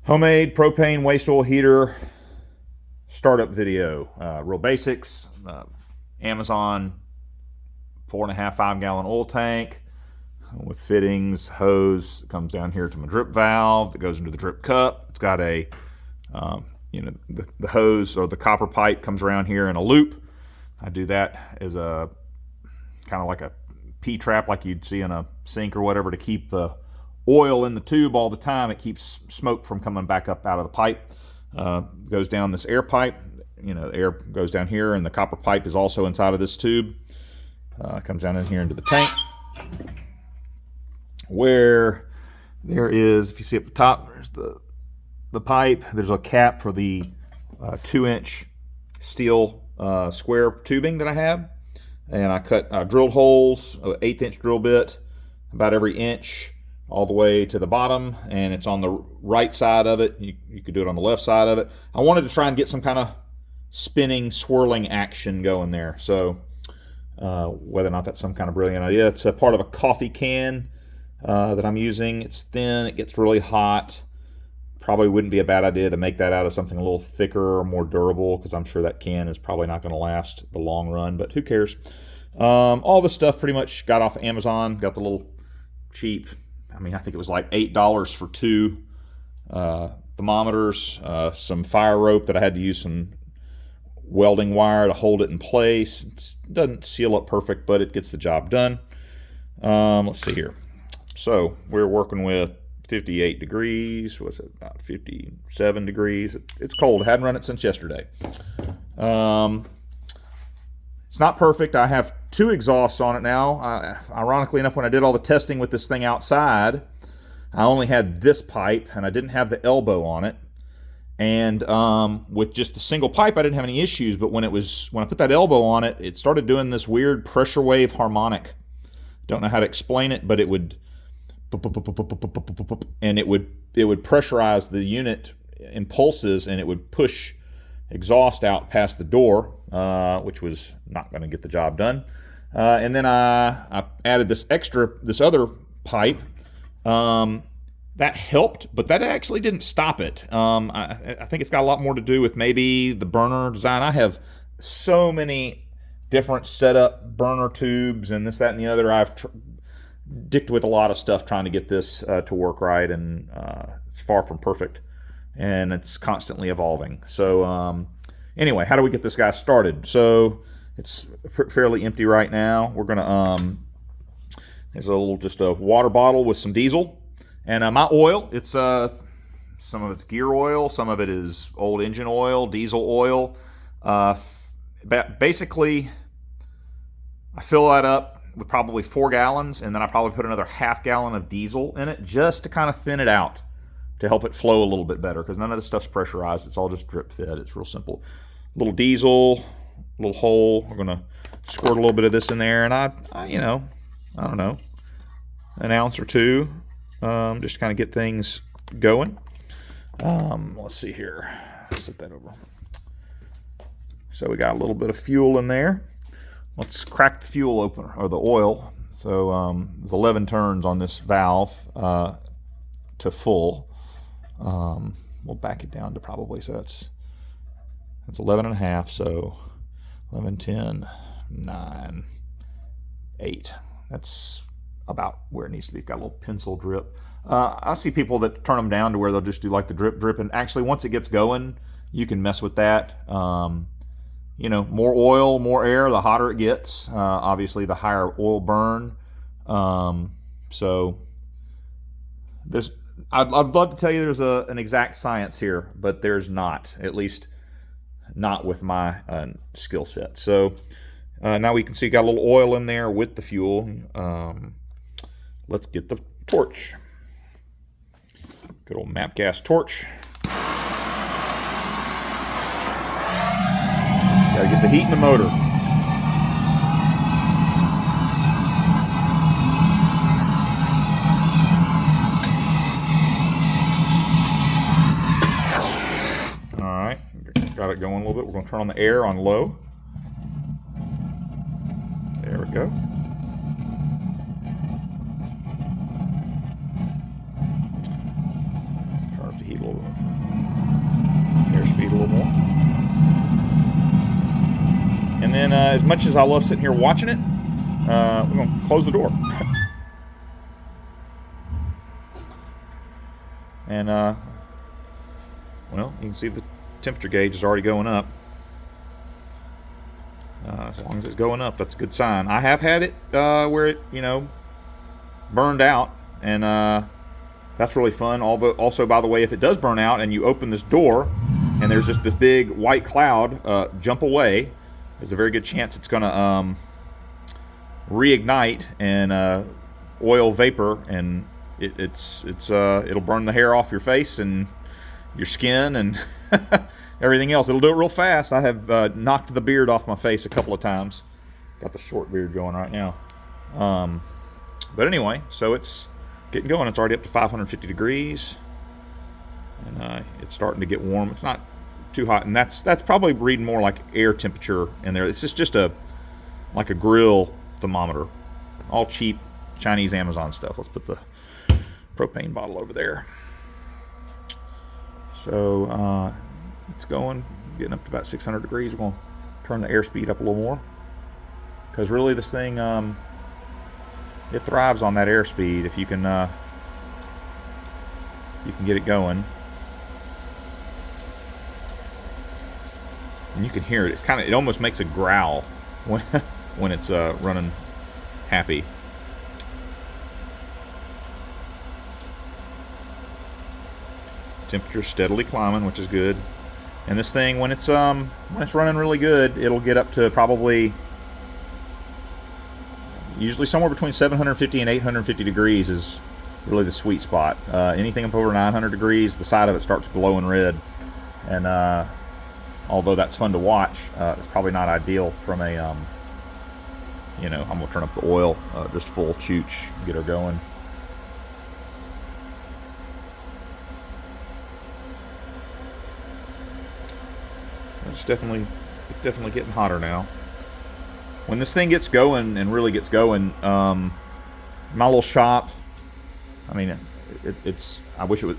Homemade propane waste oil heater startup video. Real basics. Amazon 4.5, 5 gallon oil tank with fittings, hose that comes down here to my drip valve that goes into the drip cup. It's got a, the hose or the copper pipe comes around here in a loop. I do that as a kind of like a P-trap like you'd see in a sink or whatever to keep the oil in the tube all the time. It keeps smoke from coming back up out of the pipe. Goes down this air pipe. The air goes down here, and the copper pipe is also inside of this tube. Comes down in here into the tank, where there is, if you see up the top, there's the pipe. There's a cap for the 2-inch steel square tubing that I have, and I drilled holes, an 1/8-inch drill bit, about every inch, all the way to the bottom, and it's on the right side of it. You could do it on the left side of it. I wanted to try and get some kind of spinning, swirling action going there. So whether or not that's some kind of brilliant idea, it's a part of a coffee can that I'm using. It's thin, it gets really hot. Probably wouldn't be a bad idea to make that out of something a little thicker or more durable, because I'm sure that can is probably not going to last the long run, but who cares? All this stuff pretty much got off Amazon. Got the little cheap, I think it was like $8 for 2 thermometers, some fire rope that I had to use some welding wire to hold it in place. It doesn't seal up perfect, but it gets the job done. Let's see here. So we're working with 58 degrees. What's it, about 57 degrees? It's cold. I hadn't run it since yesterday. It's not perfect. I have 2 exhausts on it now. Ironically enough, when I did all the testing with this thing outside, I only had this pipe, and I didn't have the elbow on it. And with just the single pipe, I didn't have any issues. But when I put that elbow on it, it started doing this weird pressure wave harmonic. Don't know how to explain it, but it would, and it would pressurize the unit in pulses, and it would push exhaust out past the door, which was not going to get the job done. And then I added this other pipe. That helped, but that actually didn't stop it. I think it's got a lot more to do with maybe the burner design. I have so many different setup burner tubes and this, that, and the other. I've dicked with a lot of stuff trying to get this to work right, and it's far from perfect, and it's constantly evolving. So anyway, how do we get this guy started? So it's fairly empty right now. We're gonna there's just a water bottle with some diesel. And my oil, it's some of it's gear oil, some of it is old engine oil, diesel oil. Basically, I fill that up with probably 4 gallons, and then I probably put another ½ gallon of diesel in it just to kind of thin it out, to help it flow a little bit better, because none of this stuff's pressurized. It's all just drip fed. It's real simple. A little diesel, a little hole. We're going to squirt a little bit of this in there, and I don't know, an ounce or 2. Just to kind of get things going. Let's see here. Set that over. So we got a little bit of fuel in there. Let's crack the fuel opener, or the oil. So there's 11 turns on this valve to full. We'll back it down to probably, so that's 11.5. So 11, 10, 9, 8. That's about where it needs to be. It's got a little pencil drip. I see people that turn them down to where they'll just do like the drip, and actually once it gets going, you can mess with that. More oil, more air, the hotter it gets. Obviously, the higher oil burn. So I'd love to tell you there's an exact science here, but there's not. At least not with my skill set. So now we can see got a little oil in there with the fuel. Let's get the torch. Good old MAPP gas torch. Gotta get the heat in the motor. Alright, got it going a little bit. We're going to turn on the air on low. There we go. Turn up the heat a little bit. then as much as I love sitting here watching it, we're going to close the door. And, well, you can see the temperature gauge is already going up. As long as it's going up, that's a good sign. I have had it where it, burned out, and that's really fun. Also, by the way, if it does burn out and you open this door and there's just this big white cloud, jump away. There's a very good chance it's going to reignite and oil vapor, and it'll burn the hair off your face and your skin and everything else. It'll do it real fast. I have knocked the beard off my face a couple of times. Got the short beard going right now. But anyway, so it's getting going. It's already up to 550 degrees, and it's starting to get warm. It's not too hot, and that's probably reading more like air temperature in there. It's just like a grill thermometer, all cheap Chinese Amazon stuff. Let's put the propane bottle over there. So it's going, getting up to about 600 degrees. We're going to turn the airspeed up a little more, because really this thing, it thrives on that airspeed if you can get it going. And you can hear it. It almost makes a growl when it's running happy. Temperature steadily climbing, which is good. And this thing, when it's running really good, it'll get up to probably usually somewhere between 750 and 850 degrees is really the sweet spot. Anything up over 900 degrees, the side of it starts glowing red, and although that's fun to watch, it's probably not ideal from a I'm gonna turn up the oil just full chooch, get her going. It's definitely getting hotter now. When this thing gets going and really gets going, my little shop, I mean, I wish it was,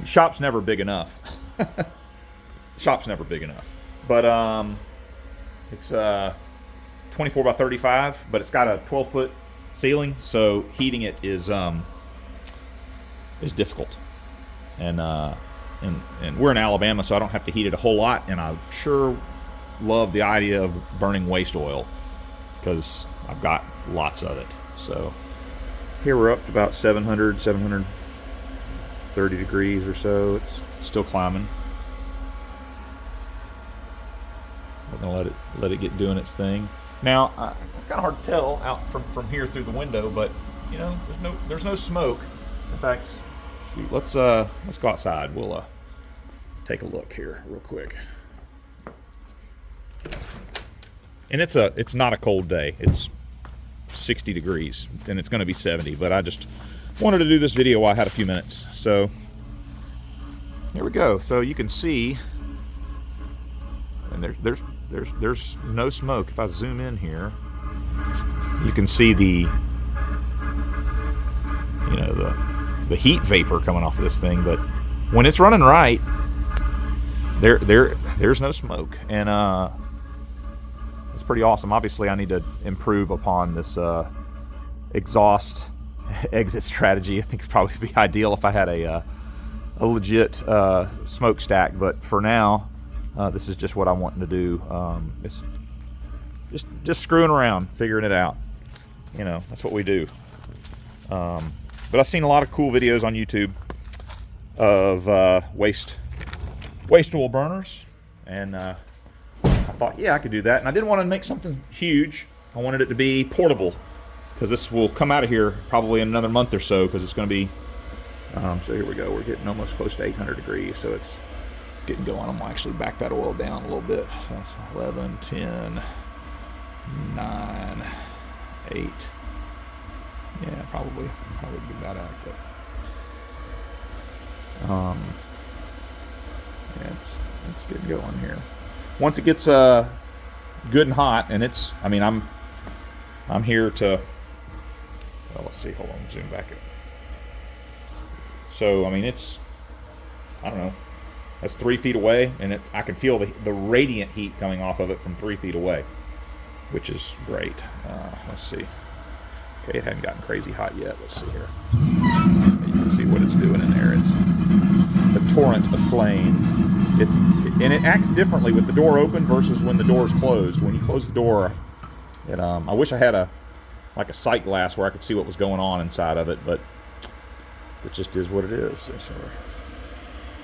shop's never big enough. Shop's never big enough. But it's 24 by 35, but it's got a 12-foot ceiling, so heating it is difficult. And we're in Alabama, so I don't have to heat it a whole lot, and I sure love the idea of burning waste oil, because I've got lots of it. So here we're up to about 730 degrees or so. It's still climbing. I'm gonna let it get doing its thing. Now it's kind of hard to tell out from here through the window, but there's no smoke. In fact, shoot, let's go outside. We'll take a look here real quick. And it's not a cold day. It's 60 degrees, and it's going to be 70. But I just wanted to do this video while I had a few minutes. So here we go. So you can see, and there's no smoke. If I zoom in here, you can see the heat vapor coming off of this thing. But when it's running right, there's no smoke, and it's pretty awesome. Obviously, I need to improve upon this exhaust exit strategy. I think it'd probably be ideal if I had a legit smokestack, but for now, this is just what I'm wanting to do. It's just screwing around, figuring it out. That's what we do. But I've seen a lot of cool videos on YouTube of waste oil burners, and I thought, yeah, I could do that. And I didn't want to make something huge. I wanted it to be portable, because this will come out of here probably in another month or so, because it's going to be, so here we go. We're getting almost close to 800 degrees, so it's getting going. I'm going to actually back that oil down a little bit. So that's 11, 10, 9, 8. Yeah, probably be about accurate. Yeah, it's getting going here. Once it gets good and hot, and I'm here to, well, let's see, hold on, zoom back. So it's, I don't know, that's 3 feet away, and I can feel the radiant heat coming off of it from 3 feet away. which is great. Let's see. Okay, it hadn't gotten crazy hot yet. Let's see here. You can see what it's doing in there. It's a torrent of flame. And it acts differently with the door open versus when the door is closed. When you close the door, I wish I had a sight glass where I could see what was going on inside of it, but it just is what it is. So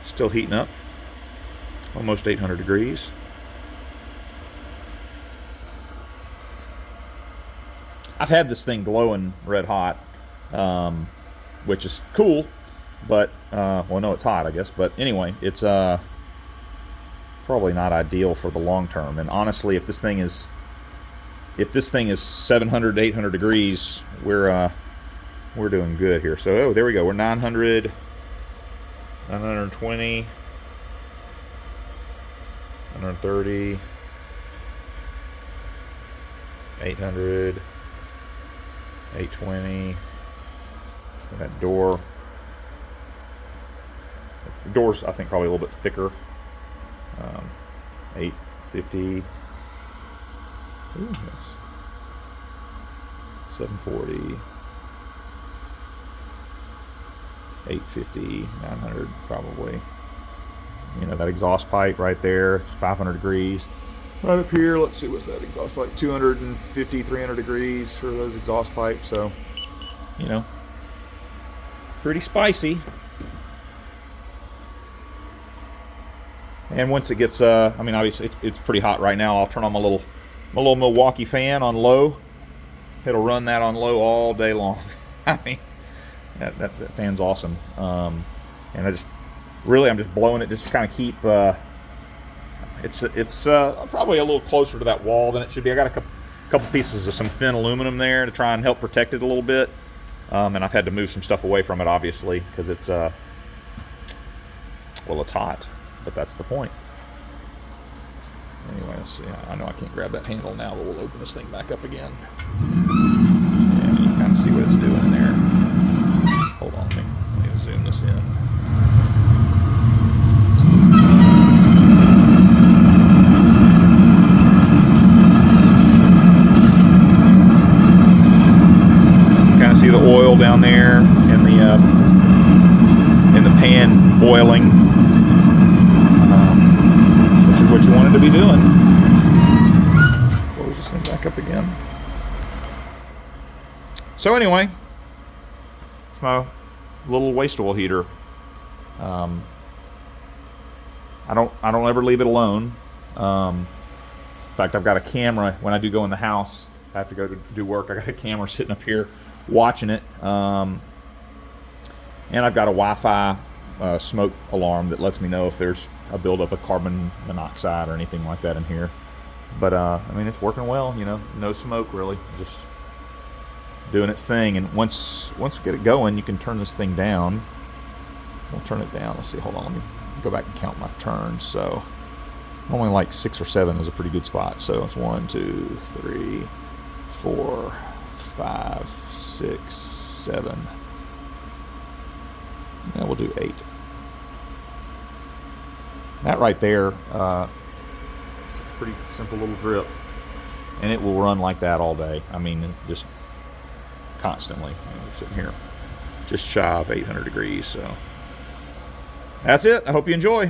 still heating up, almost 800 degrees. I've had this thing glowing red hot, which is cool, but well, no, it's hot, I guess. But anyway, it's probably not ideal for the long term. And honestly, if this thing is 700 to 800 degrees, we're doing good here. So there we go. We're 900, 920, 930, 800, 820. That door. The door's, I think, probably a little bit thicker. 850. Ooh, yes. 740. 850, 900 probably. You know, that exhaust pipe right there, it's 500 degrees. Right up here, let's see, what's that exhaust pipe? 250, 300 degrees for those exhaust pipes. So, you know, pretty spicy. And once it gets, I mean, obviously it's pretty hot right now. I'll turn on my little Milwaukee fan on low. It'll run that on low all day long. I mean, that fan's awesome. And I'm just blowing it just to kind of keep. It's probably a little closer to that wall than it should be. I got a couple pieces of some thin aluminum there to try and help protect it a little bit. And I've had to move some stuff away from it, obviously, because it's it's hot. But that's the point. Anyway, let's see. I know I can't grab that handle now, but we'll open this thing back up again. And you can kind of see what it's doing in there. Hold on, let me zoom this in. You kind of see the oil down there in the pan boiling. What you wanted to be doing. Close this thing back up again. So anyway, it's my little waste oil heater. I don't ever leave it alone. In fact, I've got a camera when I do go in the house. I have to go to do work. I got a camera sitting up here watching it, and I've got a Wi-Fi smoke alarm that lets me know if there's a buildup of carbon monoxide or anything like that in here. But I mean, it's working well. You know, no smoke really, just doing its thing. And once we get it going, you can turn this thing down. We'll turn it down. Let's see. Hold on. Let me go back and count my turns. So only like 6 or 7 is a pretty good spot. So it's 1, 2, 3, 4, 5, 6, 7. And we'll do 8. That right there, it's a pretty simple little drip, and it will run like that all day. I mean, just constantly. We're sitting here just shy of 800 degrees. So that's it. I hope you enjoy.